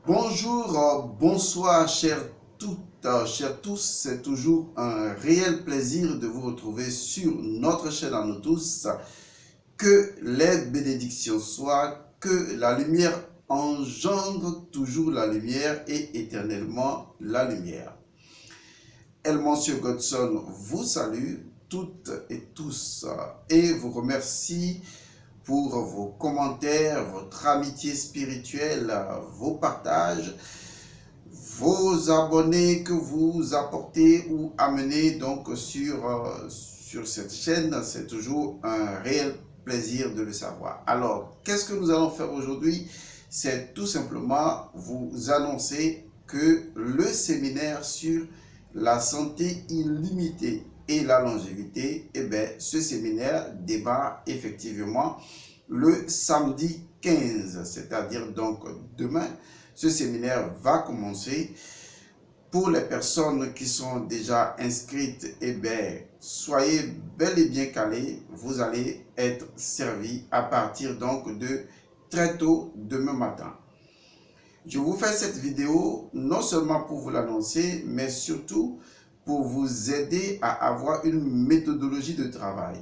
Bonjour, bonsoir, chers toutes, chers tous. C'est toujours un réel plaisir de vous retrouver sur notre chaîne à nous tous. Que les bénédictions soient, que la lumière engendre toujours la lumière et éternellement la lumière. Elmonsieur Godson vous salue toutes et tous et vous remercie pour vos commentaires, votre amitié spirituelle, vos partages, vos abonnés que vous apportez ou amenez donc sur cette chaîne. C'est toujours un réel plaisir de le savoir. Alors, qu'est-ce que nous allons faire aujourd'hui? C'est tout simplement vous annoncer que le séminaire sur la santé illimitée et la longévité, ce séminaire démarre effectivement le samedi 15, c'est-à-dire donc demain. Ce séminaire va commencer. Pour les personnes qui sont déjà inscrites, soyez bel et bien calés. Vous allez être servis à partir donc de très tôt demain matin. Je vous fais cette vidéo non seulement pour vous l'annoncer, mais surtout pour vous aider à avoir une méthodologie de travail.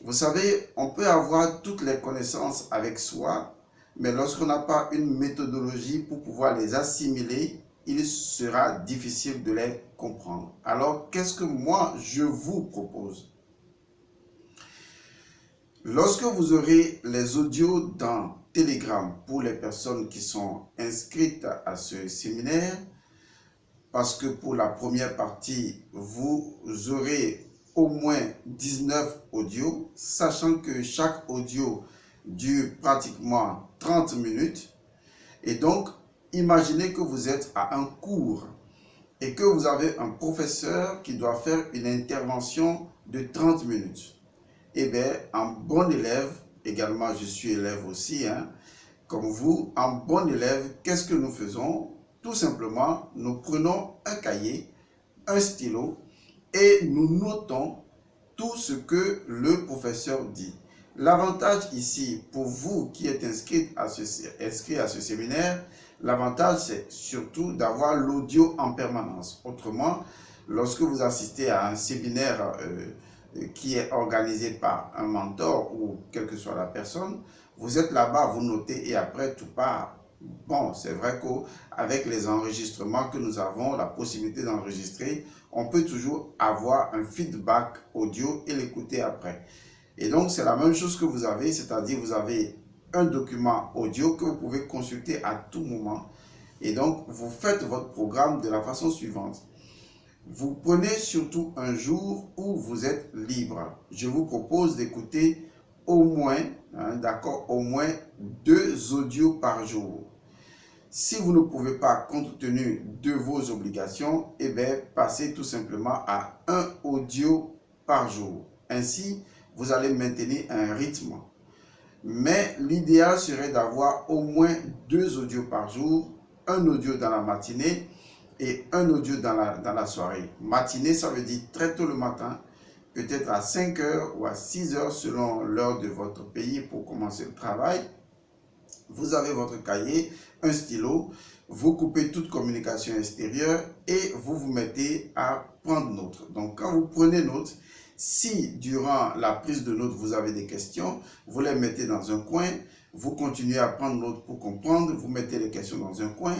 Vous savez, on peut avoir toutes les connaissances avec soi, mais lorsqu'on n'a pas une méthodologie pour pouvoir les assimiler, il sera difficile de les comprendre. Alors, qu'est-ce que moi, je vous propose? Lorsque vous aurez les audios dans Telegram pour les personnes qui sont inscrites à ce séminaire, parce que pour la première partie, vous aurez au moins 19 audios, sachant que chaque audio dure pratiquement 30 minutes. Et donc, imaginez que vous êtes à un cours et que vous avez un professeur qui doit faire une intervention de 30 minutes. En bon élève, également je suis élève aussi, comme vous, en bon élève, qu'est-ce que nous faisons? Tout simplement, nous prenons un cahier, un stylo et nous notons tout ce que le professeur dit. L'avantage ici, pour vous qui êtes inscrit à ce séminaire, l'avantage c'est surtout d'avoir l'audio en permanence. Autrement, lorsque vous assistez à un séminaire qui est organisé par un mentor ou quelle que soit la personne, vous êtes là-bas, vous notez et après tout part. Bon, c'est vrai qu'avec les enregistrements que nous avons, la possibilité d'enregistrer, on peut toujours avoir un feedback audio et l'écouter après. Et donc, c'est la même chose que vous avez, c'est-à-dire vous avez un document audio que vous pouvez consulter à tout moment. Et donc, vous faites votre programme de la façon suivante. Vous prenez surtout un jour où vous êtes libre. Je vous propose d'écouter au moins, au moins 2 audios par jour. Si vous ne pouvez pas, compte tenu de vos obligations, passez tout simplement à 1 audio par jour. Ainsi, vous allez maintenir un rythme. Mais l'idéal serait d'avoir au moins 2 audios par jour, un audio dans la matinée et un audio dans la soirée. Matinée, ça veut dire très tôt le matin, peut-être à 5 h ou à 6 h selon l'heure de votre pays pour commencer le travail. Vous avez votre cahier, un stylo, vous coupez toute communication extérieure et vous vous mettez à prendre note. Donc, quand vous prenez note, si durant la prise de note, vous avez des questions, vous les mettez dans un coin, vous continuez à prendre note pour comprendre, vous mettez les questions dans un coin.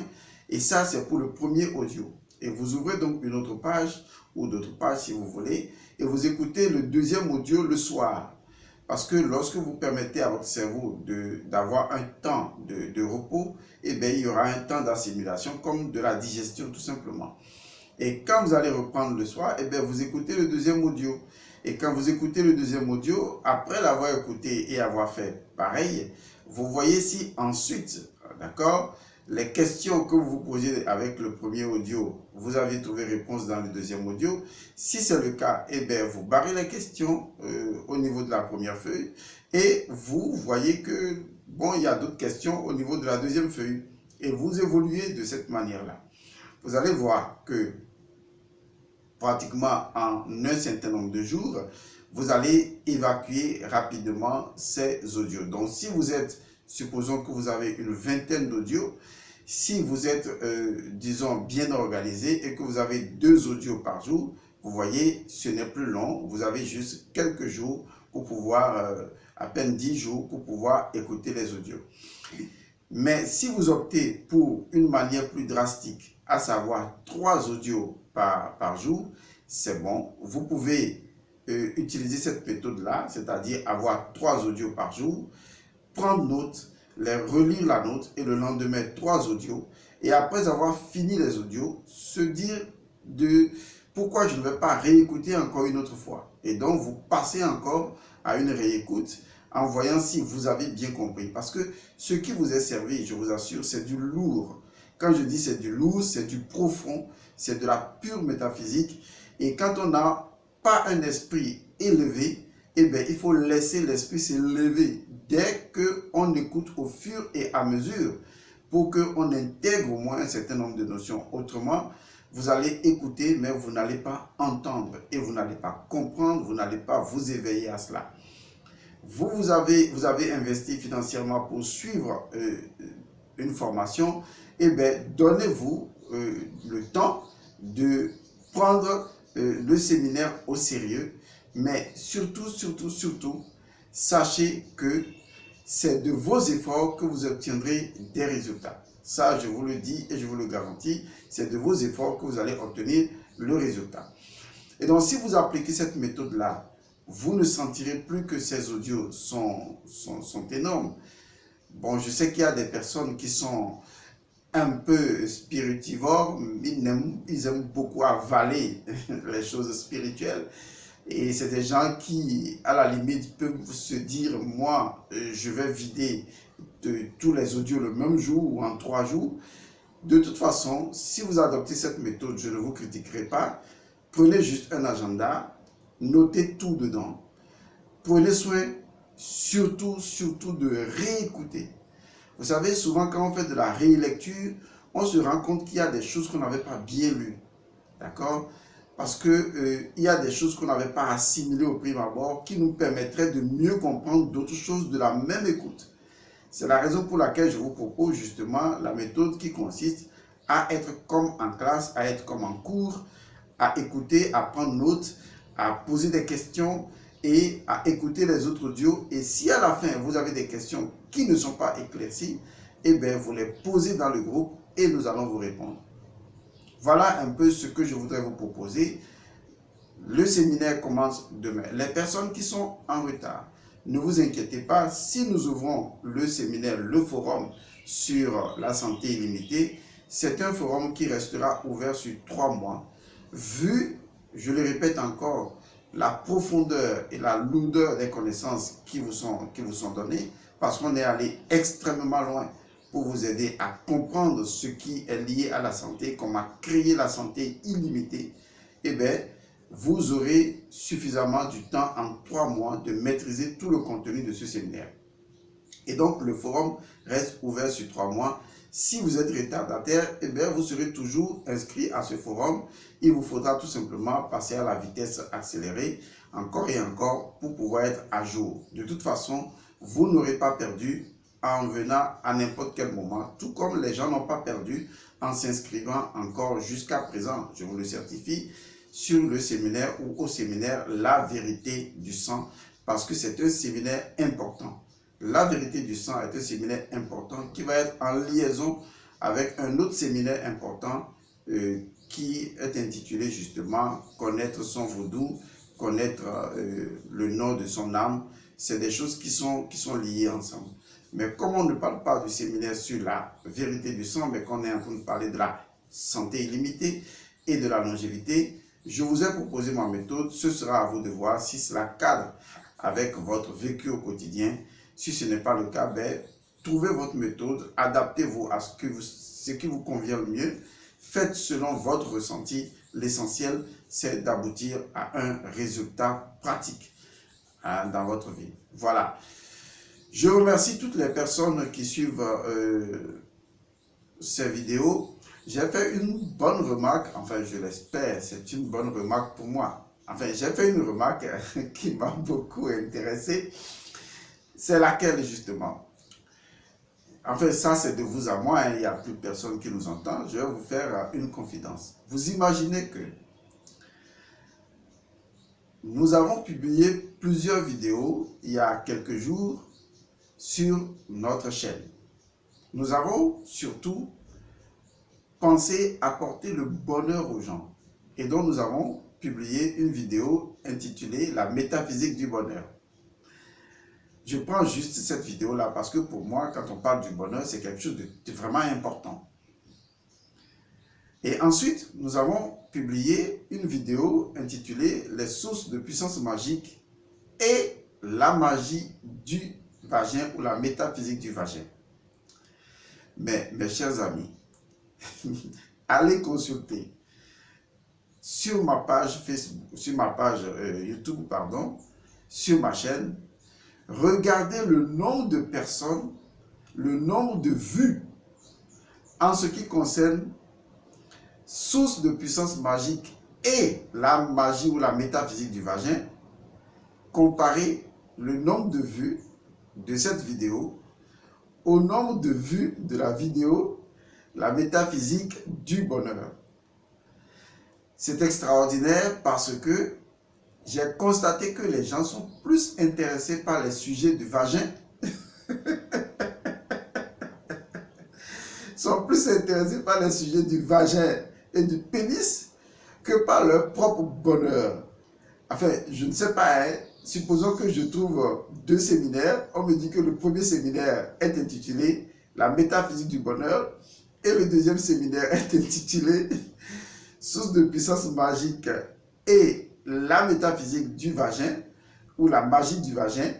Et ça, c'est pour le premier audio. Et vous ouvrez donc une autre page ou d'autres pages si vous voulez et vous écoutez le deuxième audio le soir. Parce que lorsque vous permettez à votre cerveau d'avoir un temps de repos, il y aura un temps d'assimilation comme de la digestion tout simplement. Et quand vous allez reprendre le soir, vous écoutez le deuxième audio. Et quand vous écoutez le deuxième audio, après l'avoir écouté et avoir fait pareil, vous voyez si ensuite, d'accord, les questions que vous vous posez avec le premier audio, vous avez trouvé réponse dans le deuxième audio. Si c'est le cas, vous barrez les questions au niveau de la première feuille et vous voyez que, bon, il y a d'autres questions au niveau de la deuxième feuille et vous évoluez de cette manière-là. Vous allez voir que pratiquement en un certain nombre de jours, vous allez évacuer rapidement ces audios. Donc, si vous êtes, supposons que vous avez une vingtaine d'audios, Si vous êtes, disons, bien organisé et que vous avez 2 audios par jour, vous voyez, ce n'est plus long. Vous avez juste quelques jours pour pouvoir, à peine 10 jours pour pouvoir écouter les audios. Mais si vous optez pour une manière plus drastique, à savoir 3 audios par jour, c'est bon. Vous pouvez utiliser cette méthode-là, c'est-à-dire avoir 3 audios par jour, prendre note, relire la note et le lendemain 3 audios. Et après avoir fini les audios, se dire de pourquoi je ne vais pas réécouter encore une autre fois. Et donc vous passez encore à une réécoute en voyant si vous avez bien compris. Parce que ce qui vous est servi, je vous assure, c'est du lourd. Quand je dis c'est du lourd, c'est du profond, c'est de la pure métaphysique. Et quand on n'a pas un esprit élevé, eh bien, il faut laisser l'esprit s'élever dès qu'on écoute au fur et à mesure pour qu'on intègre au moins un certain nombre de notions. Autrement, vous allez écouter, mais vous n'allez pas entendre et vous n'allez pas comprendre, vous n'allez pas vous éveiller à cela. Vous avez investi financièrement pour suivre une formation, eh bien, donnez-vous le temps de prendre le séminaire au sérieux, mais surtout, sachez que c'est de vos efforts que vous obtiendrez des résultats. Ça, je vous le dis et je vous le garantis, c'est de vos efforts que vous allez obtenir le résultat. Et donc, si vous appliquez cette méthode-là, vous ne sentirez plus que ces audios sont énormes. Bon, je sais qu'il y a des personnes qui sont un peu spiritivores, ils aiment beaucoup avaler les choses spirituelles. Et c'est des gens qui, à la limite, peuvent se dire, moi, je vais vider tous les audios le même jour ou en 3 jours. De toute façon, si vous adoptez cette méthode, je ne vous critiquerai pas. Prenez juste un agenda, notez tout dedans. Prenez soin, surtout de réécouter. Vous savez, souvent quand on fait de la rélecture, on se rend compte qu'il y a des choses qu'on n'avait pas bien lues. D'accord? Parce qu'il y a des choses qu'on n'avait pas assimilées au prime abord qui nous permettraient de mieux comprendre d'autres choses de la même écoute. C'est la raison pour laquelle je vous propose justement la méthode qui consiste à être comme en classe, à être comme en cours, à écouter, à prendre note, à poser des questions et à écouter les autres audios. Et si à la fin, vous avez des questions qui ne sont pas éclaircies, eh bien, vous les posez dans le groupe et nous allons vous répondre. Voilà un peu ce que je voudrais vous proposer. Le séminaire commence demain. Les personnes qui sont en retard, ne vous inquiétez pas. Si nous ouvrons le séminaire, le forum sur la santé illimitée, c'est un forum qui restera ouvert sur 3 mois. Vu, je le répète encore, la profondeur et la lourdeur des connaissances qui vous sont données, parce qu'on est allé extrêmement loin pour vous aider à comprendre ce qui est lié à la santé, comment créer la santé illimitée, eh bien, vous aurez suffisamment du temps en 3 mois de maîtriser tout le contenu de ce séminaire. Et donc, le forum reste ouvert sur 3 mois. Si vous êtes retardataire, eh bien, vous serez toujours inscrit à ce forum. Il vous faudra tout simplement passer à la vitesse accélérée, encore et encore, pour pouvoir être à jour. De toute façon, vous n'aurez pas perdu en venant à n'importe quel moment, tout comme les gens n'ont pas perdu en s'inscrivant encore jusqu'à présent, je vous le certifie, sur le séminaire ou au séminaire La Vérité du Sang, parce que c'est un séminaire important. La Vérité du Sang est un séminaire important qui va être en liaison avec un autre séminaire important qui est intitulé justement « Connaître son vaudou », connaître le nom de son âme. C'est des choses qui sont liées ensemble. Mais comme on ne parle pas du séminaire sur la vérité du sang, mais qu'on est en train de parler de la santé illimitée et de la longévité, je vous ai proposé ma méthode. Ce sera à vous de voir si cela cadre avec votre vécu au quotidien. Si ce n'est pas le cas, ben, trouvez votre méthode, adaptez-vous à ce qui vous convient le mieux. Faites selon votre ressenti. L'essentiel, c'est d'aboutir à un résultat pratique dans votre vie. Voilà. Je remercie toutes les personnes qui suivent ces vidéos. J'ai fait une bonne remarque, enfin je l'espère, c'est une bonne remarque pour moi. Enfin, j'ai fait une remarque qui m'a beaucoup intéressé. C'est laquelle justement? Enfin, ça c'est de vous à moi, hein, il n'y a plus personne qui nous entend. Je vais vous faire une confidence. Vous imaginez que nous avons publié plusieurs vidéos il y a quelques jours sur notre chaîne. Nous avons surtout pensé apporter le bonheur aux gens. Et donc nous avons publié une vidéo intitulée « La métaphysique du bonheur ». Je prends juste cette vidéo-là parce que pour moi, quand on parle du bonheur, c'est quelque chose de vraiment important. Et ensuite, nous avons publié une vidéo intitulée « Les sources de puissance magique et la magie du vagin ou la métaphysique du vagin ». Mais mes chers amis, allez consulter sur ma page Facebook, sur ma page YouTube, pardon, sur ma chaîne, regardez le nombre de personnes, le nombre de vues en ce qui concerne source de puissance magique et la magie ou la métaphysique du vagin, comparez le nombre de vues de cette vidéo au nombre de vues de la vidéo la métaphysique du bonheur. C'est extraordinaire parce que j'ai constaté que les gens sont plus intéressés par les sujets du vagin, sont plus intéressés par les sujets du vagin et du pénis que par leur propre bonheur. Enfin, je ne sais pas, hein. Supposons que je trouve 2 séminaires. On me dit que le premier séminaire est intitulé « La métaphysique du bonheur » et le deuxième séminaire est intitulé « Source de puissance magique et la métaphysique du vagin » ou la magie du vagin.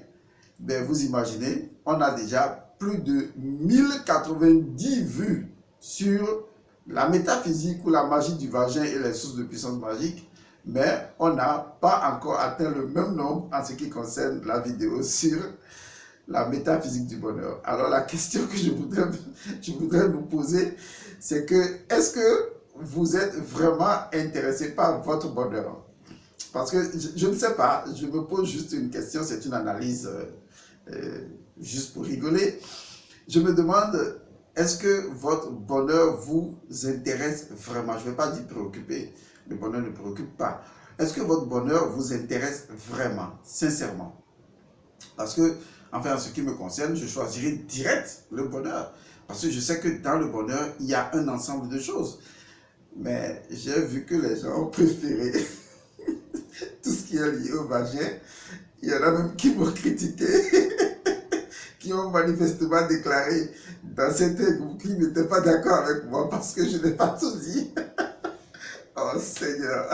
Ben, vous imaginez, on a déjà plus de 1090 vues sur la métaphysique ou la magie du vagin et les sources de puissance magique. Mais on n'a pas encore atteint le même nombre en ce qui concerne la vidéo sur la métaphysique du bonheur. Alors la question que je voudrais vous poser, c'est que est-ce que vous êtes vraiment intéressé par votre bonheur? Parce que je ne sais pas, je me pose juste une question, c'est une analyse juste pour rigoler. Je me demande, est-ce que votre bonheur vous intéresse vraiment? Je ne vais pas dire préoccuper. Le bonheur ne préoccupe pas. Est-ce que votre bonheur vous intéresse vraiment, sincèrement? Parce que, enfin, en ce qui me concerne, je choisirais direct le bonheur. Parce que je sais que dans le bonheur, il y a un ensemble de choses. Mais j'ai vu que les gens ont préféré tout ce qui est lié au vagin. Il y en a même qui m'ont critiqué, qui ont manifestement déclaré dans certains groupes qu'ils n'étaient pas d'accord avec moi parce que je n'ai pas tout dit. Oh Seigneur,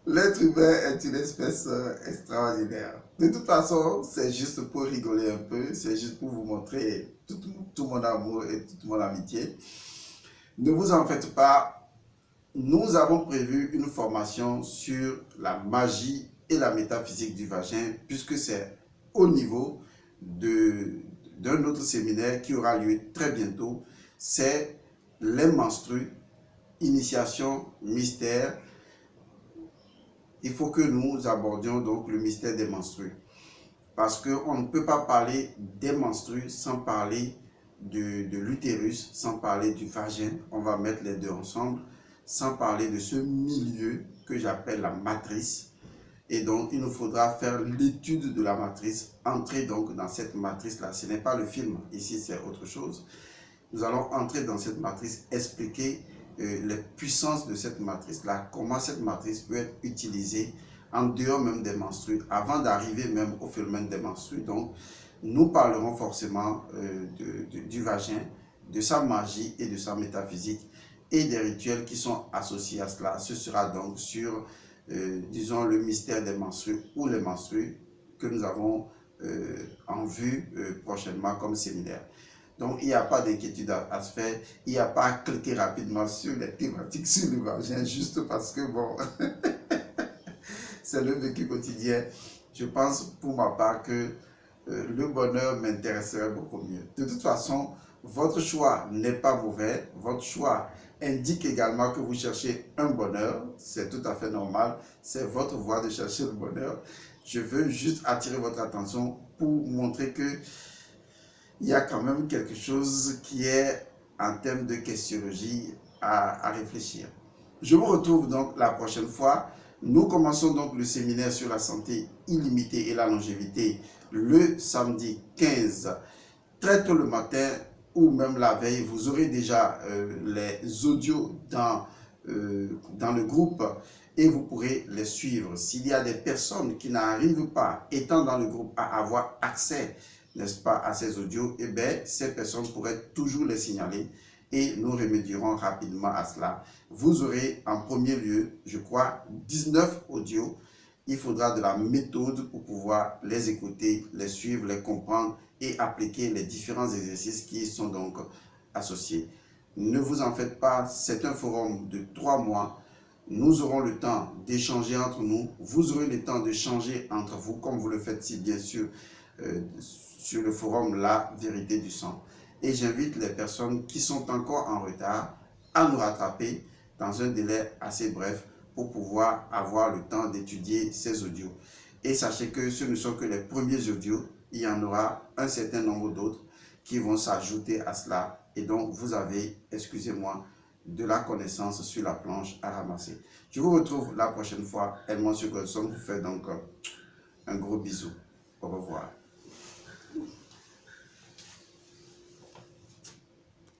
l'être humain est une espèce extraordinaire. De toute façon, c'est juste pour rigoler un peu, c'est juste pour vous montrer tout mon amour et toute mon amitié. Ne vous en faites pas, nous avons prévu une formation sur la magie et la métaphysique du vagin, puisque c'est au niveau d'un autre séminaire qui aura lieu très bientôt, c'est les menstrues. Initiation, mystère. Il faut que nous abordions donc le mystère des menstrues. Parce qu'on ne peut pas parler des menstrues sans parler de l'utérus, sans parler du vagin. On va mettre les deux ensemble, sans parler de ce milieu que j'appelle la matrice. Et donc, il nous faudra faire l'étude de la matrice, entrer donc dans cette matrice-là. Ce n'est pas le film, ici c'est autre chose. Nous allons entrer dans cette matrice, expliquer les puissances de cette matrice-là, comment cette matrice peut être utilisée en dehors même des menstrues, avant d'arriver même au phénomène des menstrues. Donc, nous parlerons forcément du vagin, de sa magie et de sa métaphysique et des rituels qui sont associés à cela. Ce sera donc sur, disons, le mystère des menstrues ou les menstrues que nous avons en vue prochainement comme séminaire. Donc, il n'y a pas d'inquiétude à se faire. Il n'y a pas à cliquer rapidement sur les thématiques sur le vagin, juste parce que, bon, c'est le vécu quotidien. Je pense, pour ma part, que le bonheur m'intéresserait beaucoup mieux. De toute façon, votre choix n'est pas mauvais. Votre choix indique également que vous cherchez un bonheur. C'est tout à fait normal. C'est votre voie de chercher le bonheur. Je veux juste attirer votre attention pour montrer que il y a quand même quelque chose qui est en termes de questionnologie à réfléchir. Je vous retrouve donc la prochaine fois. Nous commençons donc le séminaire sur la santé illimitée et la longévité le samedi 15, très tôt le matin ou même la veille. Vous aurez déjà les audios dans le groupe et vous pourrez les suivre. S'il y a des personnes qui n'arrivent pas, étant dans le groupe, à avoir accès, n'est-ce pas, à ces audios, eh bien, ces personnes pourraient toujours les signaler et nous remédierons rapidement à cela. Vous aurez en premier lieu, je crois, 19 audios. Il faudra de la méthode pour pouvoir les écouter, les suivre, les comprendre et appliquer les différents exercices qui y sont donc associés. Ne vous en faites pas, c'est un forum de 3 mois. Nous aurons le temps d'échanger entre nous. Vous aurez le temps de changer entre vous, comme vous le faites si bien sûr sur le forum La Vérité du Sang. Et j'invite les personnes qui sont encore en retard à nous rattraper dans un délai assez bref pour pouvoir avoir le temps d'étudier ces audios. Et sachez que ce ne sont que les premiers audios. Il y en aura un certain nombre d'autres qui vont s'ajouter à cela. Et donc, vous avez, excusez-moi, de la connaissance sur la planche à ramasser. Je vous retrouve la prochaine fois. Elmon Godson vous fait donc un gros bisou. Au revoir.